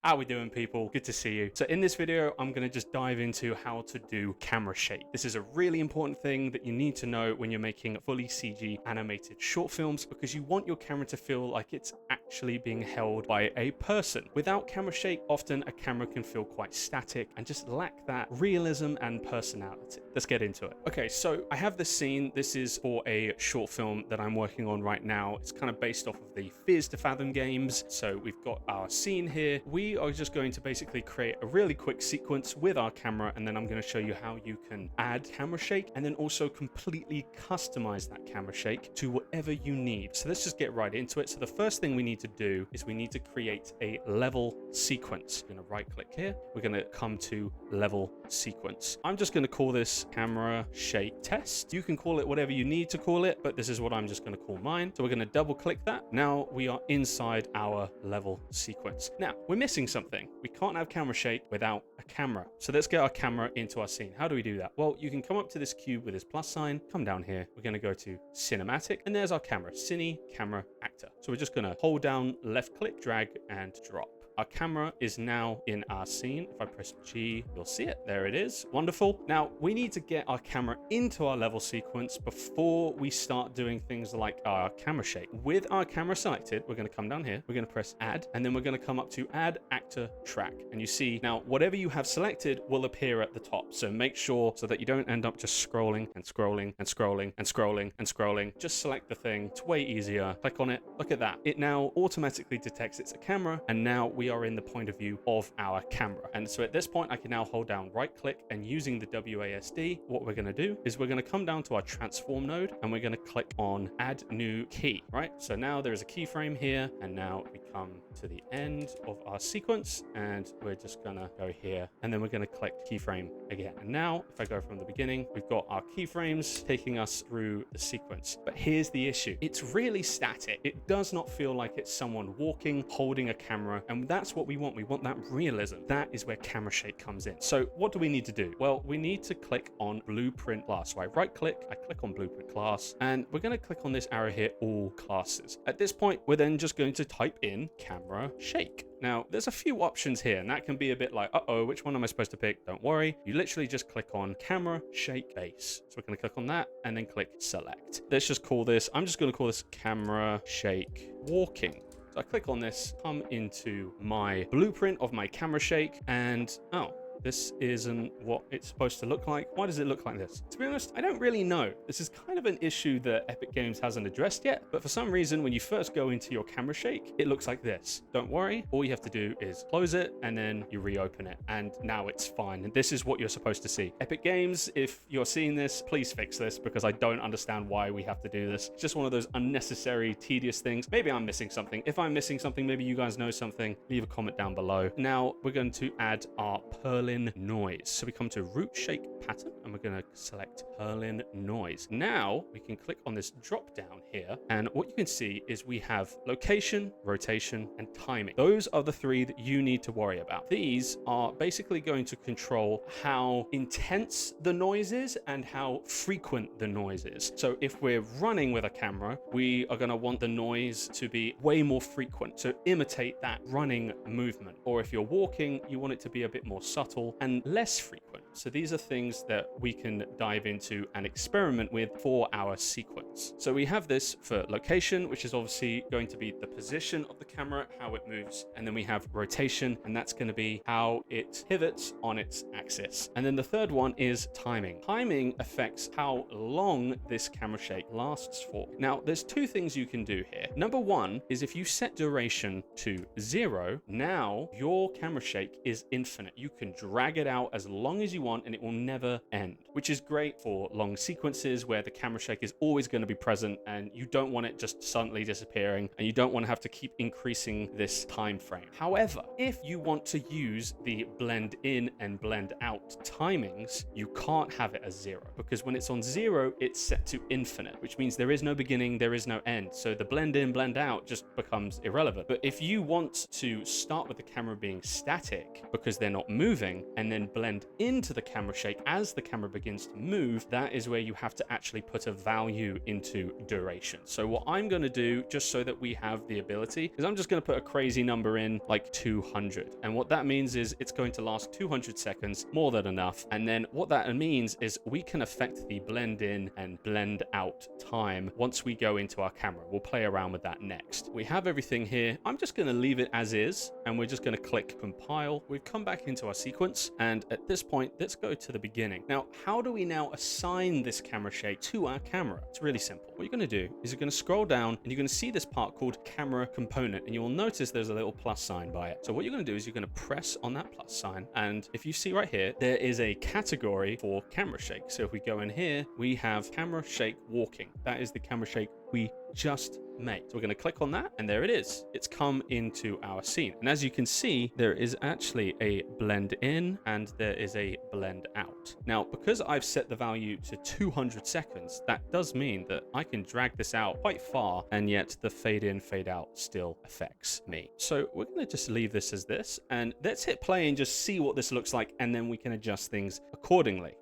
How we doing, people? Good to see you. So in this video, I'm going to just dive into how to do camera shake. This is a really important thing that you need to know when you're making fully CG animated short films, because you want your camera to feel like it's actually being held by a person. Without camera shake, often a camera can feel quite static and just lack that realism and personality. Let's get into it. Okay, so I have this scene. This is for a short film that I'm working on right now. It's kind of based off of the Fears to Fathom games. So we've got our scene here. We are just going to basically create a really quick sequence with our camera, and then I'm going to show you how you can add camera shake and then also completely customize that camera shake to whatever you need. So let's just get right into it. So the first thing we need to do is we need to create a level sequence. We're going to right click here. We're going to come to level sequence. I'm just going to call this camera shake test. You can call it whatever you need to call it, but this is what I'm just going to call mine. So we're going to double click that. Now we are inside our level sequence. Now we're missing something. We can't have camera shake without a camera. So let's get our camera into our scene. How do we do that? Well, you can come up to this cube with this plus sign, come down here. We're going to go to cinematic, and there's our camera, cine, camera, actor. So we're just going to hold down, left click, drag, and drop. Our camera is now in our scene. If I press G, you'll see it. There it is. Wonderful. Now we need to get our camera into our level sequence before we start doing things like our camera shake. With our camera selected, we're going to come down here. We're going to press add, and then we're going to come up to add actor track. And you see now whatever you have selected will appear at the top. So make sure so that you don't end up just scrolling and scrolling and scrolling and scrolling and scrolling. Just select the thing. It's way easier. Click on it. Look at that. It now automatically detects it's a camera, and now we are in the point of view of our camera. And so at this point, I can now hold down right click, and using the WASD, what we're going to do is we're going to come down to our transform node, and we're going to click on add new key, right? So now there is a keyframe here, and now we come to the end of our sequence, and we're just going to go here, and then we're going to click keyframe again. And now if I go from the beginning, we've got our keyframes taking us through the sequence. But here's the issue. It's really static. It does not feel like it's someone walking, holding a camera, and that's what we want. We want that realism. That is where camera shake comes in. So what do we need to do? Well, we need to click on blueprint class. So I right click, I click on blueprint class, and we're going to click on this arrow here, all classes. At this point, we're then just going to type in camera shake. Now, there's a few options here, and that can be a bit like, uh-oh, which one am I supposed to pick? Don't worry. You literally just click on camera shake base. So we're going to click on that and then click select. Let's just call this, I'm just going to call this camera shake walking. So I click on this, come into my blueprint of my camera shake, and oh, this isn't what it's supposed to look like. Why does it look like this? To be honest, I don't really know. This is kind of an issue that Epic Games hasn't addressed yet, but for some reason, when you first go into your camera shake, it looks like this. Don't worry. All you have to do is close it, and then you reopen it, and now it's fine. And this is what you're supposed to see. Epic Games, if you're seeing this, please fix this, because I don't understand why we have to do this. It's just one of those unnecessary, tedious things. Maybe I'm missing something. If I'm missing something, maybe you guys know something, leave a comment down below. Now we're going to add our Perlin noise. So we come to root shake pattern, and we're going to select Perlin noise. Now we can click on this drop down here, and what you can see is we have location, rotation, and timing. Those are the three that you need to worry about. These are basically going to control how intense the noise is and how frequent the noise is. So if we're running with a camera, we are going to want the noise to be way more frequent, to imitate that running movement. Or if you're walking, you want it to be a bit more subtle and less frequent. So these are things that we can dive into and experiment with for our sequence. So we have this for location, which is obviously going to be the position of the camera, how it moves. And then we have rotation, and that's going to be how it pivots on its axis. And then the third one is timing. Timing affects how long this camera shake lasts for. Now, there's two things you can do here. Number one is if you set duration to 0, now your camera shake is infinite. You can drag it out as long as you want, and it will never end, which is great for long sequences where the camera shake is always going to be present, and you don't want it just suddenly disappearing, and you don't want to have to keep increasing this time frame. However, if you want to use the blend in and blend out timings, you can't have it as 0, because when it's on 0, it's set to infinite, which means there is no beginning, there is no end. So the blend in, blend out just becomes irrelevant. But if you want to start with the camera being static because they're not moving, and then blend into into the camera shake as the camera begins to move, that is where you have to actually put a value into duration. So what I'm going to do, just so that we have the ability, is I'm just going to put a crazy number in, like 200. And what that means is it's going to last 200 seconds, more than enough. And then what that means is we can affect the blend in and blend out time once we go into our camera. We'll play around with that next. We have everything here. I'm just going to leave it as is, and we're just going to click compile. We've come back into our sequence, and at this point, let's go to the beginning. Now, how do we now assign this camera shake to our camera? It's really simple. What you're going to do is you're going to scroll down, and you're going to see this part called camera component, and you'll notice there's a little plus sign by it. So what you're going to do is you're going to press on that plus sign, and if you see right here, there is a category for camera shake. So if we go in here, we have camera shake walking. That is the camera shake we just made. So we're going to click on that, and there it is. It's come into our scene. And as you can see, there is actually a blend in and there is a blend out. Now, because I've set the value to 200 seconds, that does mean that I can drag this out quite far, and yet the fade in, fade out still affects me. So we're going to just leave this as this, and let's hit play and just see what this looks like, and then we can adjust things accordingly.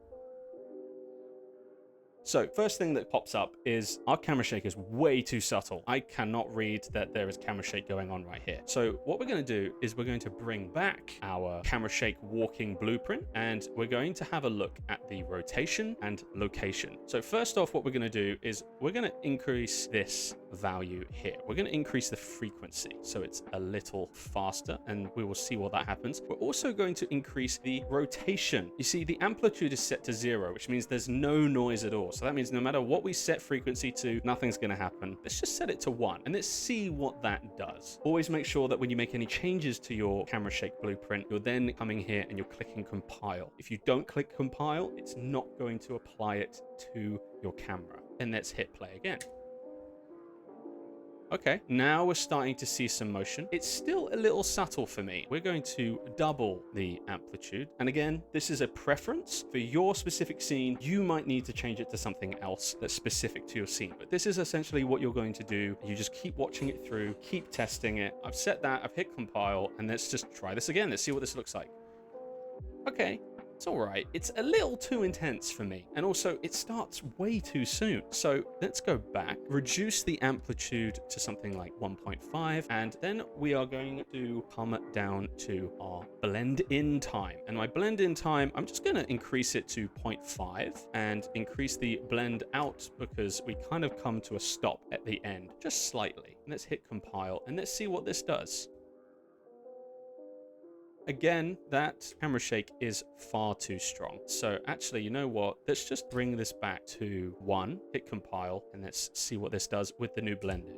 So first thing that pops up is our camera shake is way too subtle. I cannot read that there is camera shake going on right here. So what we're going to do is we're going to bring back our camera shake walking blueprint, and we're going to have a look at the rotation and location. So first off, what we're going to do is we're going to increase this value here. We're going to increase the frequency so it's a little faster, and we will see what that happens. We're also going to increase the rotation. You see, the amplitude is set to 0, which means there's no noise at all. So that means no matter what we set frequency to, nothing's going to happen. Let's just set it to 1 and let's see what that does. Always make sure that when you make any changes to your camera shake blueprint, you're then coming here and you're clicking compile. If you don't click compile, it's not going to apply it to your camera. And let's hit play again. Okay, now we're starting to see some motion. It's still a little subtle for me. We're going to double the amplitude. And again, this is a preference for your specific scene. You might need to change it to something else that's specific to your scene. But this is essentially what you're going to do. You just keep watching it through, keep testing it. I've set that, I've hit compile, and let's just try this again. Let's see what this looks like. Okay. It's all right. It's a little too intense for me. And also it starts way too soon. So let's go back, reduce the amplitude to something like 1.5. And then we are going to come down to our blend in time. And my blend in time, I'm just going to increase it to 0.5 and increase the blend out because we kind of come to a stop at the end, just slightly. Let's hit compile and let's see what this does. Again, that camera shake is far too strong. So actually, you know what? Let's just bring this back to 1, hit compile, and let's see what this does with the new blending.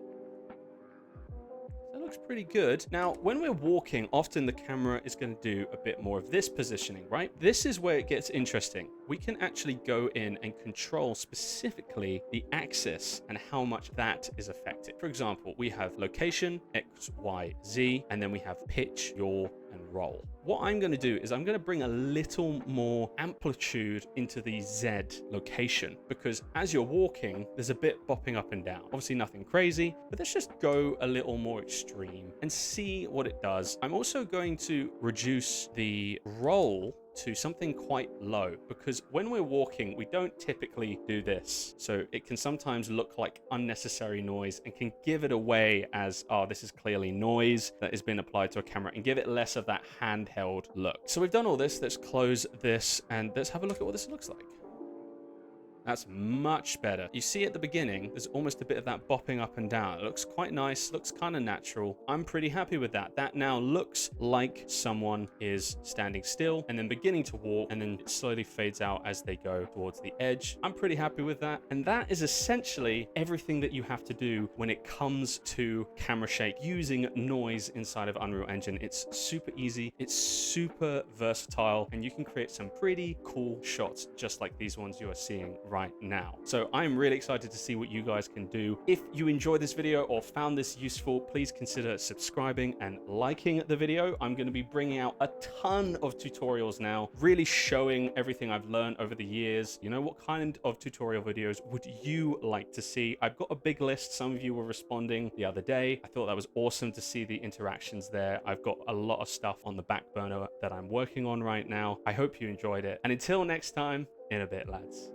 That looks pretty good. Now, when we're walking, often the camera is going to do a bit more of this positioning, right? This is where it gets interesting. We can actually go in and control specifically the axis and how much that is affected. For example, we have location, X, Y, Z, and then we have pitch, yaw, and roll. What I'm going to do is I'm going to bring a little more amplitude into the Z location because as you're walking, there's a bit bopping up and down. Obviously nothing crazy, but let's just go a little more extreme and see what it does. I'm also going to reduce the roll to something quite low because when we're walking, we don't typically do this. So it can sometimes look like unnecessary noise and can give it away as, oh, this is clearly noise that has been applied to a camera and give it less of that handheld look. So we've done all this. Let's close this and let's have a look at what this looks like. That's much better. You see at the beginning, there's almost a bit of that bopping up and down. It looks quite nice, looks kind of natural. I'm pretty happy with that. That now looks like someone is standing still and then beginning to walk, and then it slowly fades out as they go towards the edge. I'm pretty happy with that. And that is essentially everything that you have to do when it comes to camera shake using noise inside of Unreal Engine. It's super easy, it's super versatile, and you can create some pretty cool shots just like these ones you are seeing right now. So I'm really excited to see what you guys can do. If you enjoyed this video or found this useful, please consider subscribing and liking the video. I'm going to be bringing out a ton of tutorials now, really showing everything I've learned over the years. You know, what kind of tutorial videos would you like to see? I've got a big list. Some of you were responding the other day. I thought that was awesome to see the interactions there. I've got a lot of stuff on the back burner that I'm working on right now. I hope you enjoyed it. And until next time, in a bit, lads.